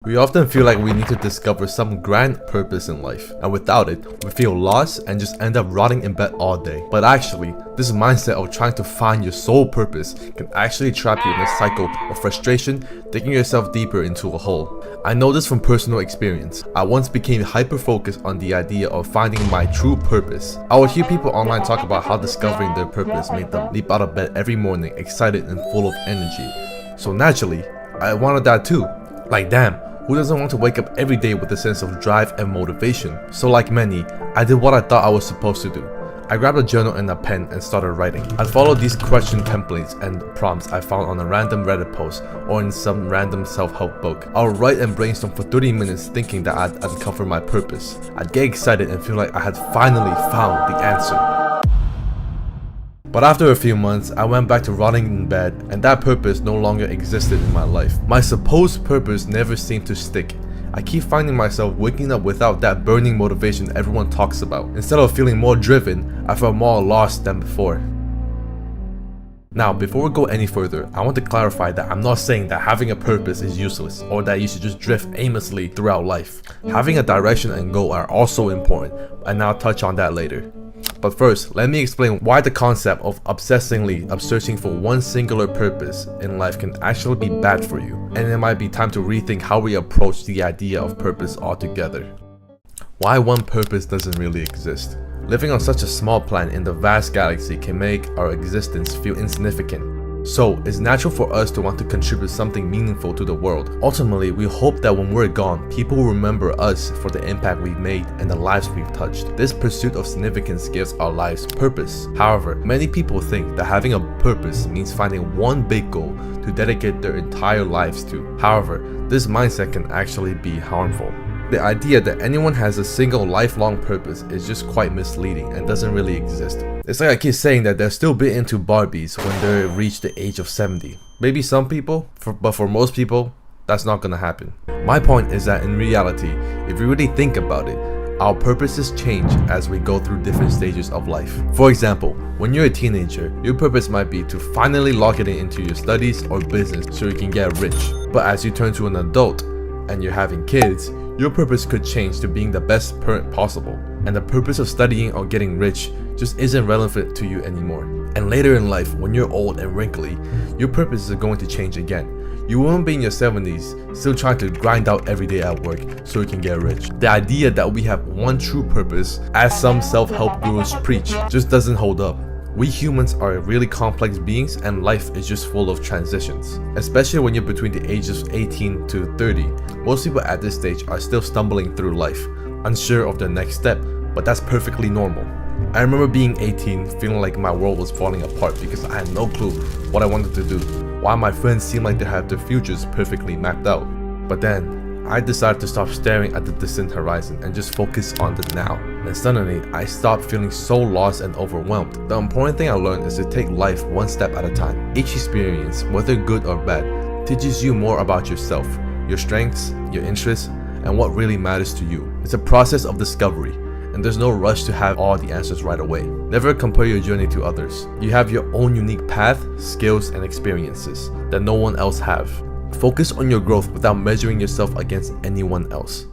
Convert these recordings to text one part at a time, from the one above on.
We often feel like we need to discover some grand purpose in life, and without it, we feel lost and just end up rotting in bed all day. But actually, this mindset of trying to find your sole purpose can actually trap you in a cycle of frustration, digging yourself deeper into a hole. I know this from personal experience. I once became hyper-focused on the idea of finding my true purpose. I would hear people online talk about how discovering their purpose made them leap out of bed every morning excited and full of energy. So naturally, I wanted that too. Like damn, who doesn't want to wake up every day with a sense of drive and motivation? So like many, I did what I thought I was supposed to do. I grabbed a journal and a pen and started writing. I followed these question templates and prompts I found on a random Reddit post or in some random self-help book. I would write and brainstorm for 30 minutes thinking that I'd uncover my purpose. I'd get excited and feel like I had finally found the answer. But after a few months, I went back to rotting in bed, and that purpose no longer existed in my life. My supposed purpose never seemed to stick. I keep finding myself waking up without that burning motivation everyone talks about. Instead of feeling more driven, I felt more lost than before. Now, before we go any further, I want to clarify that I'm not saying that having a purpose is useless or that you should just drift aimlessly throughout life. Having a direction and goal are also important, and I'll touch on that later. But first, let me explain why the concept of obsessively searching for one singular purpose in life can actually be bad for you, and it might be time to rethink how we approach the idea of purpose altogether. Why one purpose doesn't really exist. Living on such a small planet in the vast galaxy can make our existence feel insignificant. So, it's natural for us to want to contribute something meaningful to the world. Ultimately, we hope that when we're gone, people will remember us for the impact we've made and the lives we've touched. This pursuit of significance gives our lives purpose. However, many people think that having a purpose means finding one big goal to dedicate their entire lives to. However, this mindset can actually be harmful. The idea that anyone has a single lifelong purpose is just quite misleading and doesn't really exist. It's like I keep saying that they'll still be into Barbies when they reach the age of 70. Maybe some people, but for most people, that's not gonna happen. My point is that in reality, if you really think about it, our purposes change as we go through different stages of life. For example, when you're a teenager, your purpose might be to finally lock it into your studies or business so you can get rich. But as you turn to an adult and you're having kids, your purpose could change to being the best parent possible, and the purpose of studying or getting rich just isn't relevant to you anymore. And later in life, when you're old and wrinkly, your purpose is going to change again. You won't be in your 70s still trying to grind out every day at work so you can get rich. The idea that we have one true purpose, as some self-help gurus preach, just doesn't hold up. We humans are really complex beings, and life is just full of transitions. Especially when you're between the ages of 18 to 30. Most people at this stage are still stumbling through life, unsure of their next step, but that's perfectly normal. I remember being 18, feeling like my world was falling apart because I had no clue what I wanted to do, while my friends seemed like they had their futures perfectly mapped out. But then, I decided to stop staring at the distant horizon and just focus on the now. And suddenly, I stopped feeling so lost and overwhelmed. The important thing I learned is to take life one step at a time. Each experience, whether good or bad, teaches you more about yourself, your strengths, your interests, and what really matters to you. It's a process of discovery, and there's no rush to have all the answers right away. Never compare your journey to others. You have your own unique path, skills, and experiences that no one else have. Focus on your growth without measuring yourself against anyone else.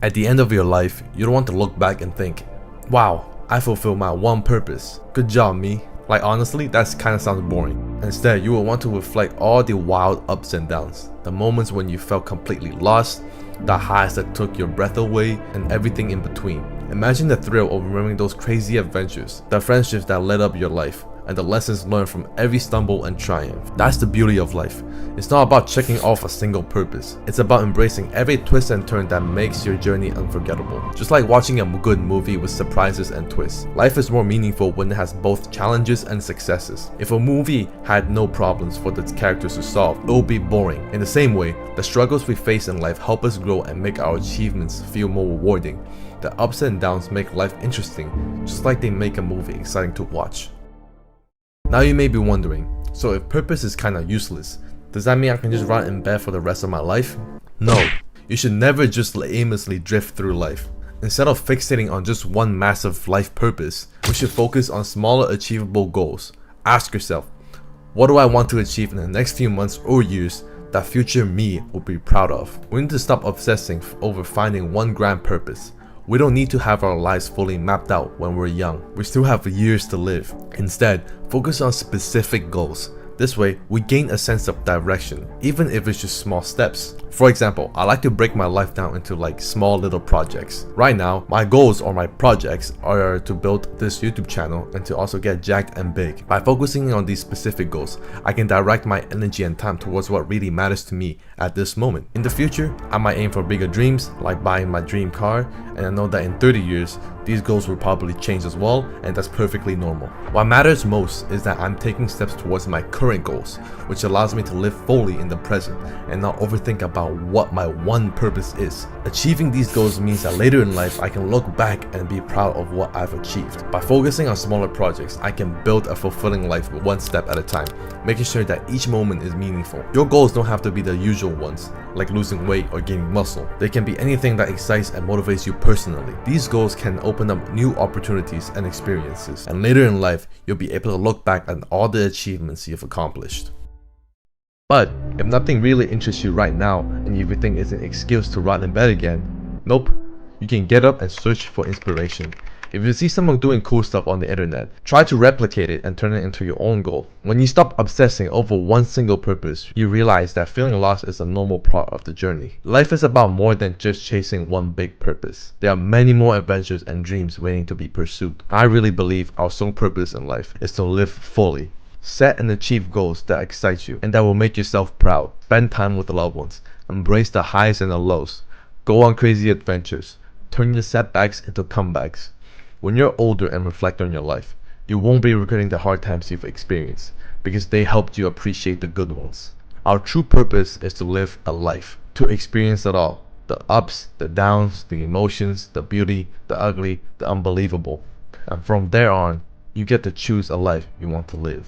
At the end of your life, you don't want to look back and think, wow, I fulfilled my one purpose. Good job, me. Like honestly, that kinda sounds boring. Instead, you will want to reflect all the wild ups and downs, the moments when you felt completely lost, the highs that took your breath away, and everything in between. Imagine the thrill of remembering those crazy adventures, the friendships that led up your life, and the lessons learned from every stumble and triumph. That's the beauty of life. It's not about checking off a single purpose. It's about embracing every twist and turn that makes your journey unforgettable. Just like watching a good movie with surprises and twists. Life is more meaningful when it has both challenges and successes. If a movie had no problems for its characters to solve, it would be boring. In the same way, the struggles we face in life help us grow and make our achievements feel more rewarding. The ups and downs make life interesting, just like they make a movie exciting to watch. Now you may be wondering, so if purpose is kinda useless, does that mean I can just rot in bed for the rest of my life? No, you should never just aimlessly drift through life. Instead of fixating on just one massive life purpose, we should focus on smaller achievable goals. Ask yourself, what do I want to achieve in the next few months or years that future me will be proud of. We need to stop obsessing over finding one grand purpose. We don't need to have our lives fully mapped out when we're young. We still have years to live. Instead, focus on specific goals. This way, we gain a sense of direction, even if it's just small steps. For example, I like to break my life down into like small little projects. Right now, my goals or my projects are to build this YouTube channel and to also get jacked and big. By focusing on these specific goals, I can direct my energy and time towards what really matters to me at this moment. In the future, I might aim for bigger dreams, like buying my dream car, and I know that in 30 years, these goals will probably change as well, and that's perfectly normal. What matters most is that I'm taking steps towards my current goals, which allows me to live fully in the present and not overthink about what my one purpose is. Achieving these goals means that later in life, I can look back and be proud of what I've achieved. By focusing on smaller projects, I can build a fulfilling life one step at a time, making sure that each moment is meaningful. Your goals don't have to be the usual ones, like losing weight or gaining muscle. They can be anything that excites and motivates you personally. These goals can open up new opportunities and experiences, and later in life, you'll be able to look back at all the achievements you've accomplished. But if nothing really interests you right now and you think it's an excuse to rot in bed again, nope, you can get up and search for inspiration. If you see someone doing cool stuff on the internet, try to replicate it and turn it into your own goal. When you stop obsessing over one single purpose, you realize that feeling lost is a normal part of the journey. Life is about more than just chasing one big purpose. There are many more adventures and dreams waiting to be pursued. I really believe our sole purpose in life is to live fully. Set and achieve goals that excite you and that will make yourself proud. Spend time with the loved ones. Embrace the highs and the lows. Go on crazy adventures. Turn your setbacks into comebacks. When you're older and reflect on your life, you won't be regretting the hard times you've experienced because they helped you appreciate the good ones. Our true purpose is to live a life, to experience it all. The ups, the downs, the emotions, the beauty, the ugly, the unbelievable. And from there on, you get to choose a life you want to live.